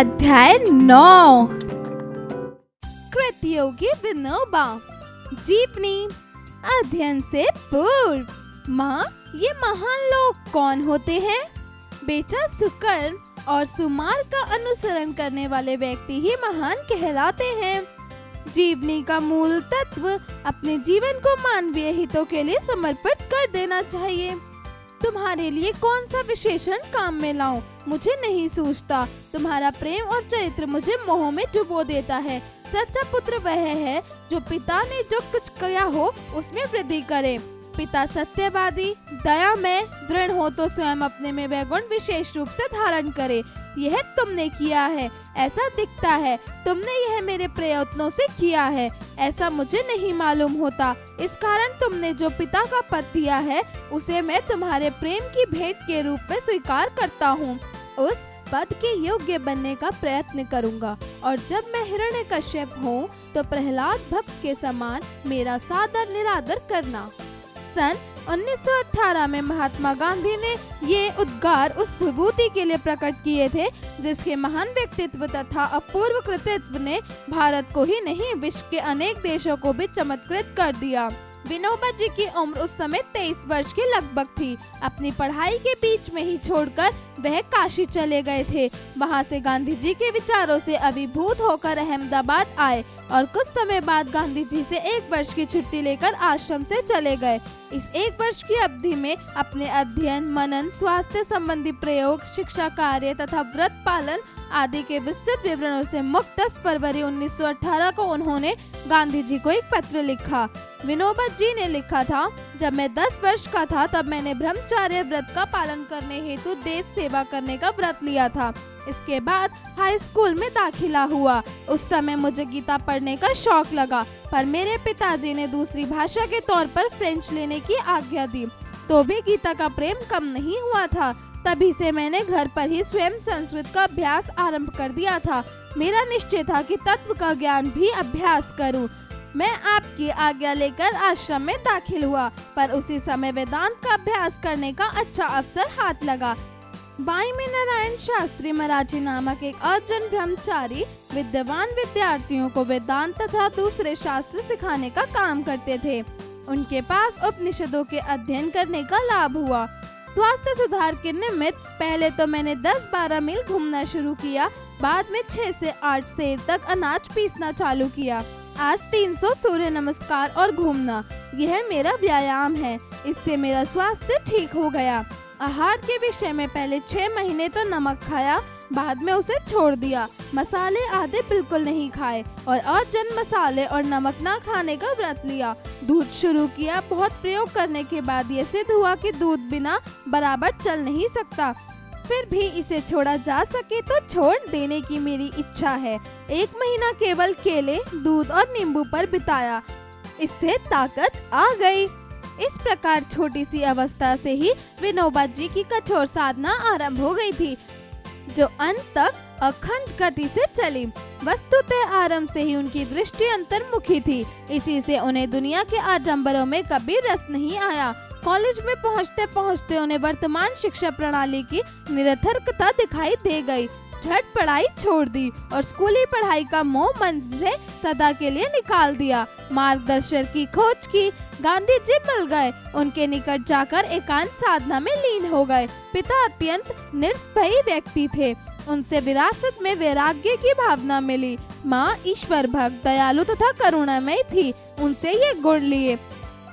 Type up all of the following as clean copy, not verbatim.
अध्याय 9। कृतयोगी विनोबा। जीवनी। अध्ययन से पूर्व। माँ, ये महान लोग कौन होते हैं? बेटा, सुकर्ण और सुमार का अनुसरण करने वाले व्यक्ति ही महान कहलाते हैं। जीवनी का मूल तत्व अपने जीवन को मानवीय हितों के लिए समर्पित कर देना चाहिए। तुम्हारे लिए कौन सा विशेषण काम में लाऊं, मुझे नहीं सूझता। तुम्हारा प्रेम और चरित्र मुझे मोह में डुबो देता है। सच्चा पुत्र वह है जो पिता ने जो कुछ किया हो उसमें वृद्धि करे। पिता सत्यवादी, दयामय, दृढ़ हो तो स्वयं अपने में वह गुण विशेष रूप से धारण करे। यह तुमने किया है, ऐसा दिखता है। तुमने यह मेरे प्रयत्नों से किया है, ऐसा मुझे नहीं मालूम होता। इस कारण तुमने जो पिता का पद दिया है उसे मैं तुम्हारे प्रेम की भेंट के रूप में स्वीकार करता हूँ। उस पद के योग्य बनने का प्रयत्न करूँगा और जब मैं हिरण्यकश्यप हूँ तो प्रहलाद भक्त के समान मेरा सादर निरादर करना। सन 1918 में महात्मा गांधी ने ये उद्गार उस विभूति के लिए प्रकट किए थे जिसके महान व्यक्तित्व तथा अपूर्व कृतित्व ने भारत को ही नहीं विश्व के अनेक देशों को भी चमत्कृत कर दिया। विनोबा जी की उम्र उस समय 23 वर्ष के लगभग थी। अपनी पढ़ाई के बीच में ही छोड़कर वह काशी चले गए थे। वहां से गांधी जी के विचारों से अभिभूत होकर अहमदाबाद आए और कुछ समय बाद गांधी जी से 1 वर्ष की छुट्टी लेकर आश्रम से चले गए। इस 1 वर्ष की अवधि में अपने अध्ययन, मनन, स्वास्थ्य संबंधी प्रयोग, शिक्षा कार्य तथा व्रत पालन आदि के विस्तृत विवरणों से मुक्त 10 फरवरी 1918 को उन्होंने गांधी जी को एक पत्र लिखा। विनोबा जी ने लिखा था, जब मैं 10 वर्ष का था तब मैंने ब्रह्मचर्य व्रत का पालन करने हेतु देश सेवा करने का व्रत लिया था। इसके बाद हाई स्कूल में दाखिला हुआ। उस समय मुझे गीता पढ़ने का शौक लगा, पर मेरे पिताजी ने दूसरी भाषा के तौर पर फ्रेंच लेने की आज्ञा दी, तो भी गीता का प्रेम कम नहीं हुआ था। तभी से मैंने घर पर ही स्वयं संस्कृत का अभ्यास आरंभ कर दिया था। मेरा निश्चय था कि तत्व का ज्ञान भी अभ्यास करूं। मैं आपकी आज्ञा लेकर आश्रम में दाखिल हुआ, पर उसी समय वेदांत का अभ्यास करने का अच्छा अवसर हाथ लगा। बाई में नारायण शास्त्री मराठी नामक एक अजन ब्रह्मचारी विद्वान विद्यार्थियों को वेदांत तथा दूसरे शास्त्र सिखाने का काम करते थे। उनके पास उपनिषदों के अध्ययन करने का लाभ हुआ। स्वास्थ्य सुधार के निमित्त पहले तो मैंने 10-12 मील घूमना शुरू किया, बाद में 6 से 8 सेर तक अनाज पीसना चालू किया। आज 300 सूर्य नमस्कार और घूमना, यह मेरा व्यायाम है। इससे मेरा स्वास्थ्य ठीक हो गया। आहार के विषय में पहले 6 महीने तो नमक खाया, बाद में उसे छोड़ दिया। मसाले आदि बिल्कुल नहीं खाए और अजन मसाले और नमक ना खाने का व्रत लिया। दूध शुरू किया। बहुत प्रयोग करने के बाद ये सिद्ध हुआ कि दूध बिना बराबर चल नहीं सकता। फिर भी इसे छोड़ा जा सके तो छोड़ देने की मेरी इच्छा है। 1 महीना केवल केले, दूध और नींबू पर बिताया। इससे ताकत आ गई। इस प्रकार छोटी सी अवस्था से ही विनोबा जी की कठोर साधना आरंभ हो गई थी, जो अंत तक अखंड गति से चली। वस्तुतः आरंभ से ही उनकी दृष्टि अंतर्मुखी थी। इसी से उन्हें दुनिया के आडंबरों में कभी रस नहीं आया। कॉलेज में पहुंचते पहुंचते उन्हें वर्तमान शिक्षा प्रणाली की निरर्थकता दिखाई दे गई। झट पढ़ाई छोड़ दी और स्कूली पढ़ाई का मोह मन से सदा के लिए निकाल दिया। मार्गदर्शन की खोज की। गांधी जी मिल गए। उनके निकट जाकर एकांत साधना में लीन हो गए। पिता अत्यंत निर्भय व्यक्ति थे। उनसे विरासत में वैराग्य की भावना मिली। माँ ईश्वर भक्त, दयालु तथा करुणामय थी। उनसे ये गुण लिए।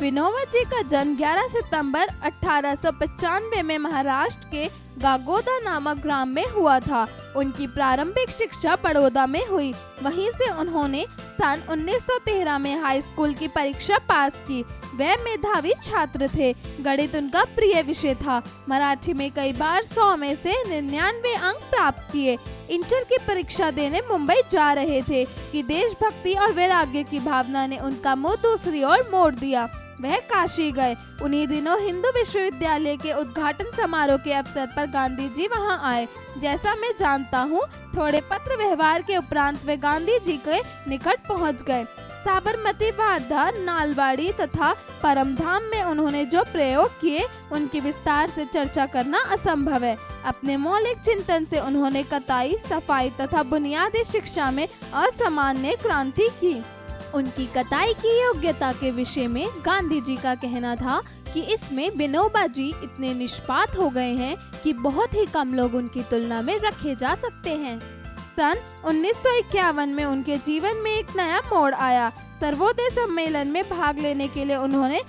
विनोबा जी का जन्म 11 सितंबर 1895 में महाराष्ट्र के गागोदा नामक ग्राम में हुआ था। उनकी प्रारंभिक शिक्षा बड़ौदा में हुई। वहीं से उन्होंने सन 1913 में हाई स्कूल की परीक्षा पास की। वे मेधावी छात्र थे। गणित उनका प्रिय विषय था। मराठी में कई बार 100 में से 99 अंक प्राप्त किए। इंटर की परीक्षा देने मुंबई जा रहे थे कि देशभक्ति और वैराग्य की भावना ने उनका मुंह दूसरी ओर मोड़ दिया। वह काशी गए। उन्हीं दिनों हिंदू विश्वविद्यालय के उद्घाटन समारोह के अवसर पर गांधी जी वहां आए। जैसा मैं जानता हूं, थोड़े पत्र व्यवहार के उपरांत वे गांधी जी के निकट पहुंच गए। साबरमती, वार्धा, नालवाड़ी तथा परमधाम में उन्होंने जो प्रयोग किए उनकी विस्तार से चर्चा करना असंभव है। अपने मौलिक चिंतन से उन्होंने कताई, सफाई तथा बुनियादी शिक्षा में असामान्य क्रांति की। उनकी कताई की योग्यता के विषय में गांधी जी का कहना था कि इसमें विनोबा जी इतने निष्पात हो गए हैं कि बहुत ही कम लोग उनकी तुलना में रखे जा सकते हैं। सन 1951 में उनके जीवन में एक नया मोड़ आया। सर्वोदय सम्मेलन में भाग लेने के लिए उन्होंने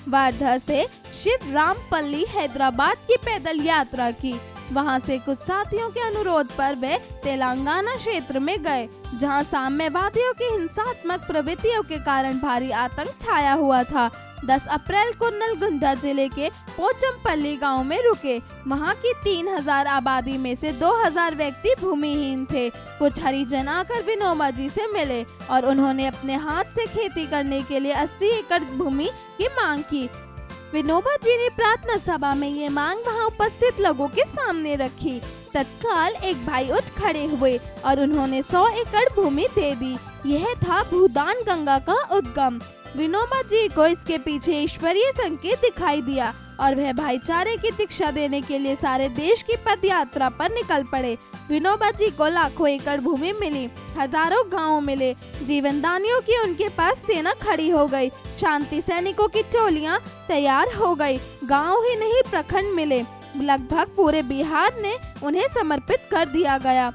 वार्धा से शिवरामपल्ली, हैदराबाद की पैदल यात्रा की। वहां से कुछ साथियों के अनुरोध पर वे तेलंगाना क्षेत्र में गए, जहां साम्यवादियों की हिंसात्मक प्रवृत्तियों के कारण भारी आतंक छाया हुआ था। 10 अप्रैल को नलगुंदा जिले के पोचमपल्ली गांव में रुके। वहां की 3000 आबादी में से 2000 व्यक्ति भूमिहीन थे। कुछ हरिजन आकर विनोबा जी से मिले और उन्होंने अपने हाथ से खेती करने के लिए 80 एकड़ भूमि की मांग की। विनोबा जी ने प्रार्थना सभा में ये मांग वहां उपस्थित लोगों के सामने रखी। तत्काल एक भाई उठ खड़े हुए और उन्होंने 100 एकड़ भूमि दे दी। यह था भूदान गंगा का उद्गम। विनोबा जी को इसके पीछे ईश्वरीय संकेत दिखाई दिया और वह भाईचारे की दीक्षा देने के लिए सारे देश की पद यात्रा पर निकल पड़े। विनोबा जी को लाखों एकड़ भूमि मिली, हजारों गांव मिले। जीवनदानियों की उनके पास सेना खड़ी हो गई। शांति सैनिकों की टोलियां तैयार हो गई। गांव ही नहीं, प्रखंड मिले। लगभग पूरे बिहार ने उन्हें समर्पित कर दिया गया।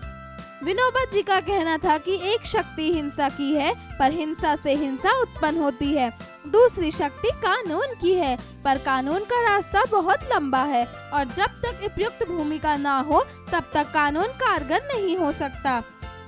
विनोबा जी का कहना था कि एक शक्ति हिंसा की है, पर हिंसा से हिंसा उत्पन्न होती है। दूसरी शक्ति कानून की है, पर कानून का रास्ता बहुत लंबा है और जब तक उपयुक्त भूमिका ना हो तब तक कानून कारगर नहीं हो सकता।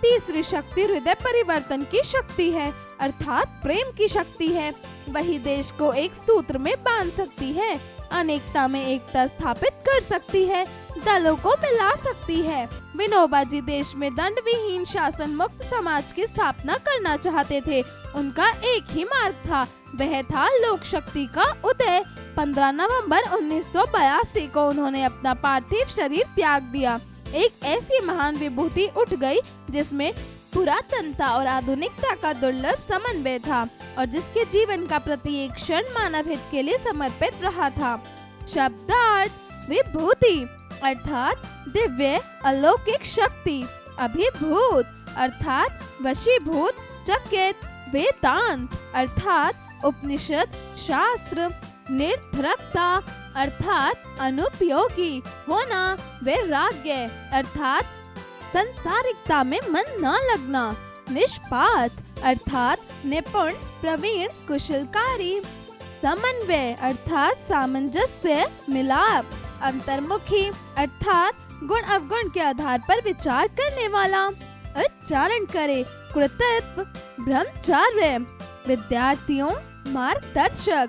तीसरी शक्ति हृदय परिवर्तन की शक्ति है, अर्थात प्रेम की शक्ति है। वही देश को एक सूत्र में बांध सकती है, अनेकता में एकता स्थापित कर सकती है, दलों को मिला सकती है। विनोबा जी देश में दंड विहीन शासन मुक्त समाज की स्थापना करना चाहते थे। उनका एक ही मार्ग था, वह था लोक शक्ति का उदय। 15 नवंबर 1982 को उन्होंने अपना पार्थिव शरीर त्याग दिया। एक ऐसी महान विभूति उठ गई जिसमें पुरातनता और आधुनिकता का दुर्लभ समन्वय था और जिसके जीवन का प्रत्येक क्षण मानव हित के लिए समर्पित रहा था। शब्दार्थ विभूति अर्थात दिव्य अलौकिक शक्ति, अभिभूत अर्थात वशीभूत, चकित, वेदांत अर्थात उपनिषद शास्त्र, निरर्थकता अर्थात अनुपयोगी होना, वैराग्य अर्थात संसारिकता में मन न लगना, निष्पात अर्थात निपुण, प्रवीण, कुशलकारी, समन्वय अर्थात सामंजस्य, मिलाप, अंतर्मुखी अर्थात गुण अवगुण के आधार पर विचार करने वाला, उच्चारण करे, कृतत्व, ब्रह्मचार्य, विद्यार्थियों मार्गदर्शक,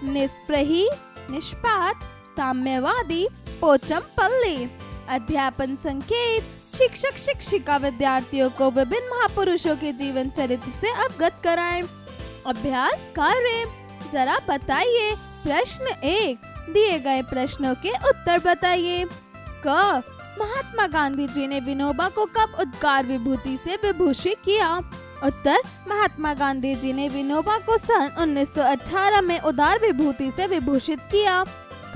निष्प्रही, निष्पात, साम्यवादी, पोचमपल्ली, अध्यापन संकेत, शिक्षक शिक्षिका विद्यार्थियों को विभिन्न महापुरुषों के जीवन चरित्र से अवगत कराएं। अभ्यास कार्य, जरा बताइए। प्रश्न 1, दिए गए प्रश्नों के उत्तर बताइए। क, महात्मा गांधी जी ने विनोबा को कब उद्गार विभूति से विभूषित किया? उत्तर, महात्मा गांधी जी ने विनोबा को सन 1918 में उदार विभूति से विभूषित किया।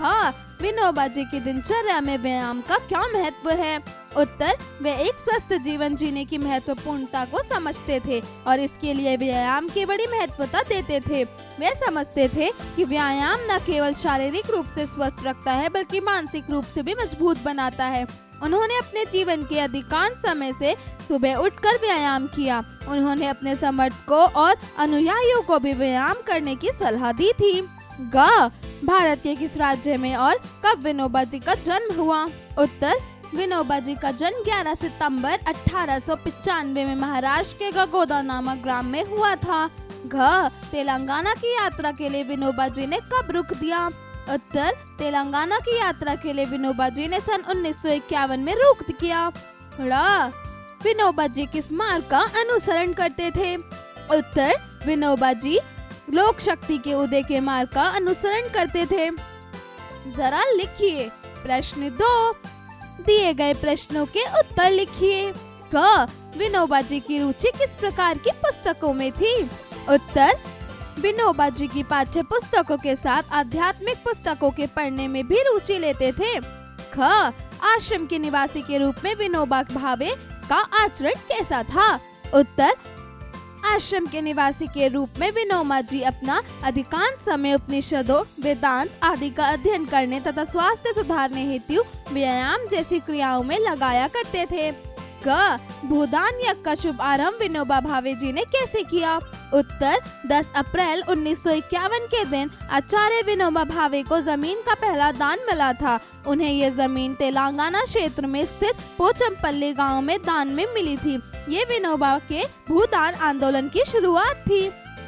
ख, विनोबा जी की दिनचर्या में व्यायाम का क्या महत्व है? उत्तर, वे एक स्वस्थ जीवन जीने की महत्वपूर्णता को समझते थे और इसके लिए व्यायाम की बड़ी महत्वता देते थे। वे समझते थे कि व्यायाम न केवल शारीरिक रूप से स्वस्थ रखता है बल्कि मानसिक रूप से भी मजबूत बनाता है। उन्होंने अपने जीवन के अधिकांश समय से सुबह उठकर व्यायाम किया। उन्होंने अपने समर्थकों और अनुयायियों को भी व्यायाम करने की सलाह दी थी। ग, भारत के किस राज्य में और कब विनोबा जी का जन्म हुआ? उत्तर, विनोबा जी का जन्म 11 सितंबर 1895 में महाराष्ट्र के गगोदा नामक ग्राम में हुआ था। घ, तेलंगाना की यात्रा के लिए विनोबा जी ने कब रुख दिया? उत्तर, तेलंगाना की यात्रा के लिए विनोबा जी ने सन 1951 में रुख किया। ड़, विनोबा जी किस मार्ग का अनुसरण करते थे? उत्तर, विनोबा जी लोक शक्ति के उदय के मार्ग का अनुसरण करते थे। जरा लिखिए। प्रश्न 2, दिए गए प्रश्नों के उत्तर लिखिए। क, विनोबा जी की रुचि किस प्रकार की पुस्तकों में थी? उत्तर, विनोबा जी की पाठ्य पुस्तकों के साथ आध्यात्मिक पुस्तकों के पढ़ने में भी रुचि लेते थे। ख, आश्रम के निवासी के रूप में विनोबा भावे का आचरण कैसा था? उत्तर, आश्रम के निवासी के रूप में विनोबा जी अपना अधिकांश समय उपनिषदों, वेदांत आदि का अध्ययन करने तथा स्वास्थ्य सुधारने हेतु व्यायाम जैसी क्रियाओं में लगाया करते थे। ग, भूदान यज्ञ का शुभ आरंभ विनोबा भावे जी ने कैसे किया? उत्तर, 10 अप्रैल 1951 के दिन आचार्य विनोबा भावे को जमीन का पहला दान मिला था। उन्हें ये जमीन तेलंगाना क्षेत्र में स्थित पोचमपल्ली गांव में दान में मिली थी। ये विनोबा के भूदान आंदोलन की शुरुआत थी।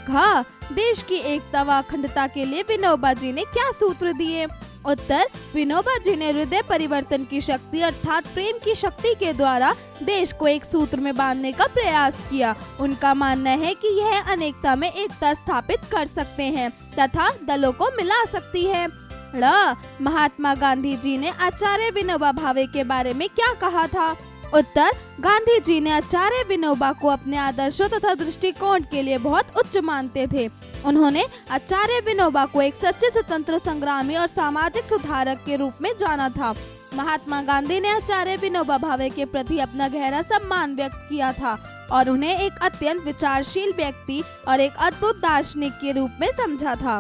घ, देश की एकता व अखंडता के लिए विनोबा जी ने क्या सूत्र दिए? उत्तर, विनोबा जी ने हृदय परिवर्तन की शक्ति अर्थात प्रेम की शक्ति के द्वारा देश को एक सूत्र में बांधने का प्रयास किया। उनका मानना है कि यह अनेकता में एकता स्थापित कर सकते हैं तथा दलों को मिला सकती है। ड़, महात्मा गांधी जी ने आचार्य विनोबा भावे के बारे में क्या कहा था? उत्तर, गांधी जी ने आचार्य विनोबा को अपने आदर्शों तथा दृष्टिकोण के लिए बहुत उच्च मानते थे। उन्होंने आचार्य विनोबा को एक सच्चे स्वतंत्र संग्रामी और सामाजिक सुधारक के रूप में जाना था। महात्मा गांधी ने आचार्य विनोबा भावे के प्रति अपना गहरा सम्मान व्यक्त किया था और उन्हें एक अत्यंत विचारशील व्यक्ति और एक अद्भुत दार्शनिक के रूप में समझा था।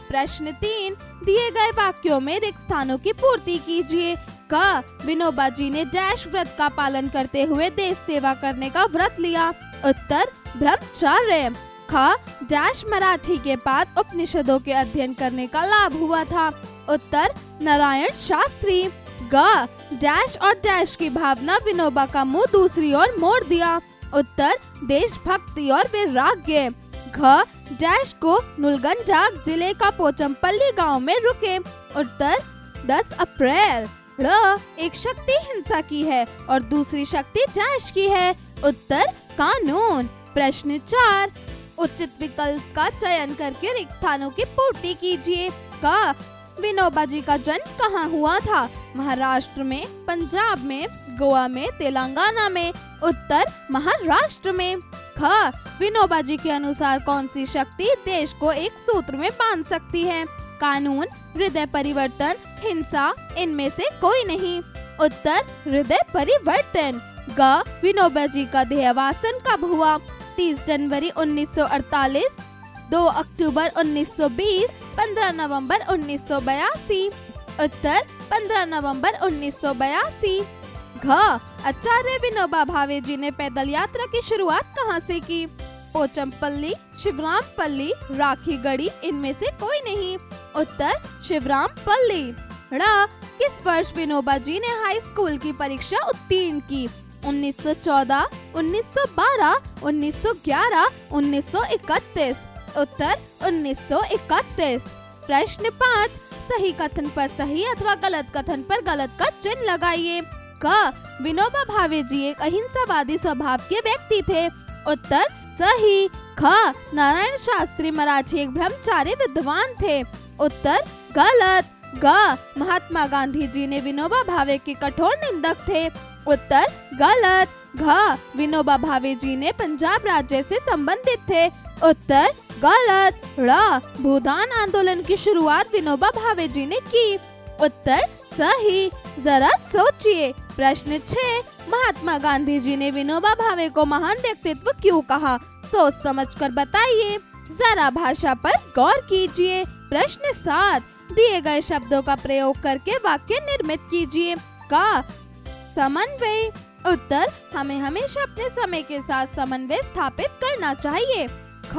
प्रश्न 3, दिए गए वाक्यों में रिक्त स्थानों की पूर्ति कीजिए। क, विनोबा जी ने डैश व्रत का पालन करते हुए देश सेवा करने का व्रत लिया? उत्तर, ब्रह्मचर्य। ख, डैश मराठी के पास उपनिषदों के अध्ययन करने का लाभ हुआ था? उत्तर, नारायण शास्त्री। ग, डैश और डैश की भावना विनोबा का मुंह दूसरी ओर मोड़ दिया? उत्तर, देशभक्ति और वैराग्य। घ, डैश को नुलगंजा जिले का पोचमपल्ली गांव में रुके? उत्तर, 10 अप्रैल। ड़, एक शक्ति हिंसा की है और दूसरी शक्ति डैश की है? उत्तर, कानून। प्रश्न 4, उचित विकल्प का चयन करके रिक्त स्थानों की पूर्ति कीजिए। क, विनोबा जी का जन्म कहाँ हुआ था? महाराष्ट्र में, पंजाब में, गोवा में, तेलंगाना में? उत्तर, महाराष्ट्र में। ख, विनोबा जी के अनुसार कौन सी शक्ति देश को एक सूत्र में बांध सकती है? कानून, हृदय परिवर्तन, हिंसा, इनमें से कोई नहीं? उत्तर, हृदय परिवर्तन। ग, विनोबा जी का देहावसान कब हुआ? 30 जनवरी 1948, 2 अक्टूबर 1920, 15 नवंबर 1982? उत्तर, 15 नवंबर 1982। घ, आचार्य विनोबा भावे जी ने पैदल यात्रा की शुरुआत कहाँ से की? पोचमपल्ली, शिवरामपल्ली, राखीगढ़ी, इनमें से कोई नहीं? उत्तर, शिवरामपल्ली। ड़, किस वर्ष विनोबा जी ने हाई स्कूल की परीक्षा उत्तीर्ण की? 1914, 1912, 1911, 1931? उत्तर, 1931। प्रश्न 5, सही कथन पर सही अथवा गलत कथन पर गलत का चिन्ह लगाइए। क, विनोबा भावे जी एक अहिंसावादी स्वभाव के व्यक्ति थे? उत्तर, सही। ख, नारायण शास्त्री मराठी एक ब्रह्मचारी विद्वान थे? उत्तर, गलत। ग, महात्मा गांधी जी ने विनोबा भावे के कठोर निंदक थे? उत्तर, गलत। घ, विनोबा भावे जी ने पंजाब राज्य से संबंधित थे? उत्तर, गलत। ड़, भूदान आंदोलन की शुरुआत विनोबा भावे जी ने की? उत्तर, सही। जरा सोचिए। प्रश्न 6, महात्मा गांधी जी ने विनोबा भावे को महान व्यक्तित्व क्यों कहा? सोच समझकर बताइए। जरा भाषा पर गौर कीजिए। प्रश्न 7, दिए गए शब्दों का प्रयोग करके वाक्य निर्मित कीजिए। क, समन्वय। उत्तर, हमें हमेशा अपने समय के साथ समन्वय स्थापित करना चाहिए। ख,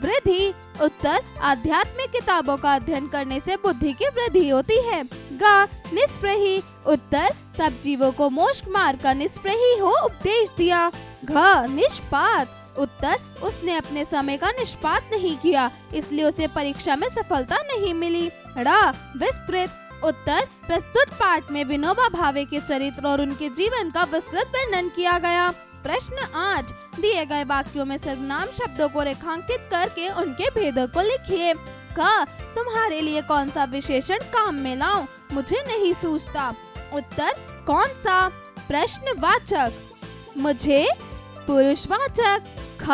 वृद्धि। उत्तर, आध्यात्मिक किताबों का अध्ययन करने से बुद्धि की वृद्धि होती है। ग, निष्प्रही। उत्तर, सब जीवों को मोक्ष मार्ग का निष्प्रही हो उपदेश दिया। घ, निष्पात। उत्तर, उसने अपने समय का निष्पात नहीं किया, इसलिए उसे परीक्षा में सफलता नहीं मिली। ड़, विस्तृत। उत्तर, प्रस्तुत पाठ में विनोबा भावे के चरित्र और उनके जीवन का विस्तृत वर्णन किया गया। प्रश्न 8, दिए गए वाक्यों में सर्वनाम शब्दों को रेखांकित करके उनके भेदों को लिखिए। क, तुम्हारे लिए कौन सा विशेषण काम में लाऊं? मुझे नहीं सूझता। उत्तर, कौन सा? प्रश्नवाचक। मुझे पुरुषवाचक। ख,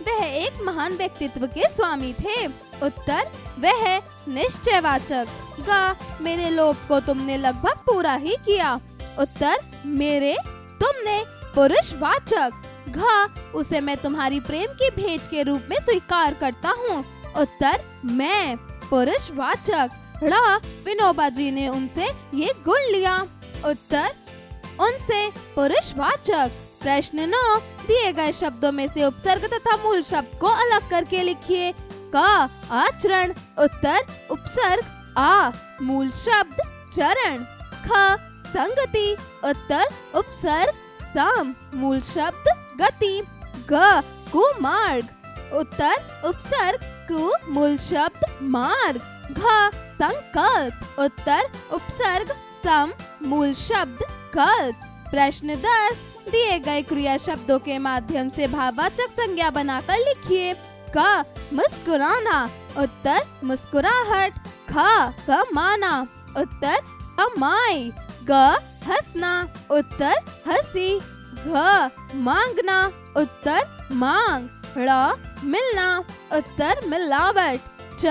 वह एक महान व्यक्तित्व के स्वामी थे। उत्तर, वह निश्चयवाचक। ग, मेरे लोभ को तुमने लगभग पूरा ही किया। उत्तर, मेरे, तुमने। पुरुषवाचक। घ, उसे मैं तुम्हारी प्रेम की भेंट के रूप में स्वीकार करता हूँ। उत्तर, मैं। पुरुषवाचक। ड़, विनोबा जी ने उनसे ये गुण लिया। उत्तर, उनसे। पुरुषवाचक। प्रश्न 9, दिए गए शब्दों में से उपसर्ग तथा मूल शब्द को अलग करके लिखिए। क, आचरण। उत्तर, उपसर्ग आ, मूल शब्द चरण। ख, संगति। उत्तर, उपसर्ग सम, मूल शब्द गति। ग, कुमार्ग। उत्तर, उपसर्ग कु, मूल शब्द मार्ग। घ, संकल्प। उत्तर, उपसर्ग सम, मूल शब्द कल्प। प्रश्न 10, दिए गए क्रिया शब्दों के माध्यम से भाववाचक संज्ञा बनाकर लिखिए। क, मुस्कुराना। उत्तर, मुस्कुराहट। ख, कमाना। उत्तर, कमाई। ग, हंसना। उत्तर, हंसी। घ, मांगना। उत्तर, मांग। ड़, मिलना। उत्तर, मिलावट। च,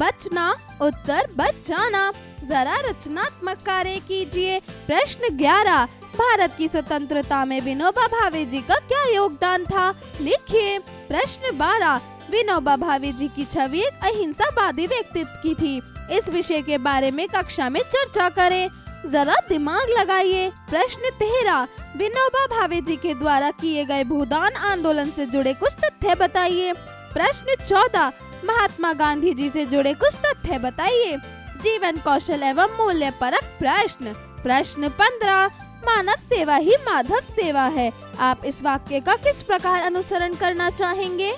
बचना। उत्तर, बचाना। जरा रचनात्मक कार्य कीजिए। प्रश्न 11, भारत की स्वतंत्रता में विनोबा भावे जी का क्या योगदान था? लिखिए। प्रश्न 12, विनोबा भावे जी की छवि एक अहिंसावादी व्यक्तित्व की थी। इस विषय के बारे में कक्षा में चर्चा करें। जरा दिमाग लगाइए। प्रश्न 13, विनोबा भावे जी के द्वारा किए गए भूदान आंदोलन से जुड़े कुछ तथ्य बताइए। प्रश्न 14, महात्मा गांधी जी से जुड़े कुछ तथ्य बताइए। जीवन कौशल एवं मूल्य परक प्रश्न। प्रश्न 15, मानव सेवा ही माधव सेवा है। आप इस वाक्य का किस प्रकार अनुसरण करना चाहेंगे?